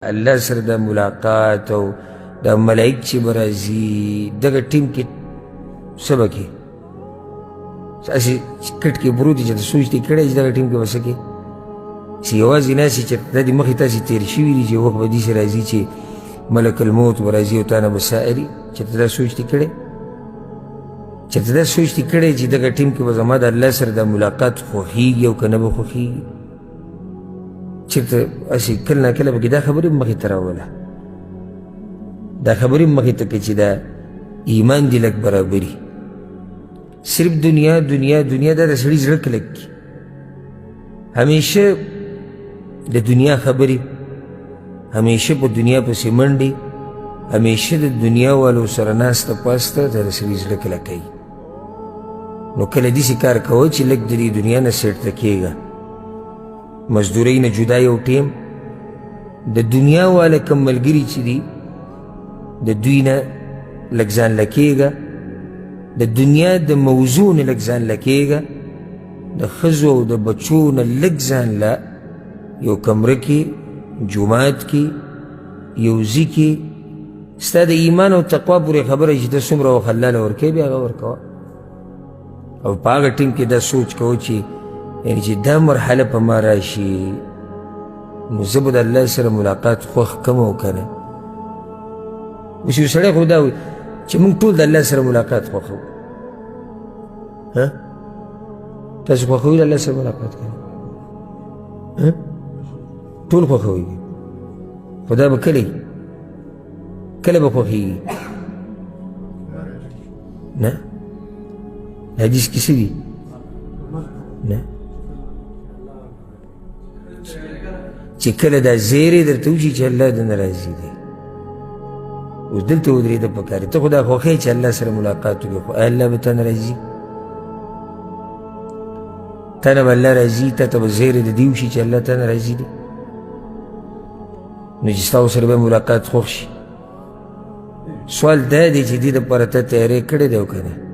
الله سره د ملاقات او د ملائک چې به راځي دغه ټیم کې څه به کې هسې کټ کې پروت دي چې ته سوچ دې کړی چې دغه ټیم کې به څه کې چې یوازې ناستې چې دا دې مخې تاسې تېر شوي دي چې وخت به داسې راځي چې ملک الموت به راځي او تا نه به سائلي چې ته دا سوچ دې کړی چې ته دا سوچ دې کړی چې دغه ټیم کې به زما د الله سره د ملاقات خوښېږي او که نه به خوښېږي چېرته هسې کله نه کله پکې دا خبرې هم مخې ته راوله دا خبرې هم مخې ته کړې چې دا ایمان دې لږ برابري صرف دنیا دنیا دنیا دا د سړي زړه کلک کي همیشه د دنیا خبرې همیشه په دنیا پسې منډې همیشه د دنیا والو سره ناسته پاسته دا د سړي زړه کلکوي نو کله داسې کار کوه چې لږ د دې دنیا نه سیټته کېږه مزدورۍ نه جدا یو ټیم د دنیا والا کم ملګري چې دي د دوی نه لږ ځان لکېږه د دنیا د موضوع نه لږ ځان لکېږه د ښځو او د بچو نه لږ ځان له یو کمره کې جومات کې یو ځي کې ستا د ایمان او تقوا پورې خبره چې ته څومره وخت الله له ورکوې بیا هغه ورکوه او په هغه ټیم کې دا سوچ کوه چې یعنی چې دا مرحله په ما راشي نو زه به د الله سره ملاقات خوښ کم او که نه اوس یو سړی خو دا وایي چې موږ ټول د الله سره ملاقات خوښوو تاسو خوښوئ د الله سره ملاقات کوئ ټول خوښوئ خو دا به کله به خوښېږي نه حدیث کې څه دي نه چې کله دا زیری درته وشي چې الله دنه راضي دی اوس دلته ودرېده پکار ته خو دا خوښوې چې الله سره ملاقات وکړې خو الله به تا نه راضي تا نه به الله راضي تا ته به زیری د دې وشي چې الله تا نه راضي دی نو چې ستا ورسره به ملاقات خوښ شي سوال دا دی چې دې دپاره ته تیاری کړی دی او که نه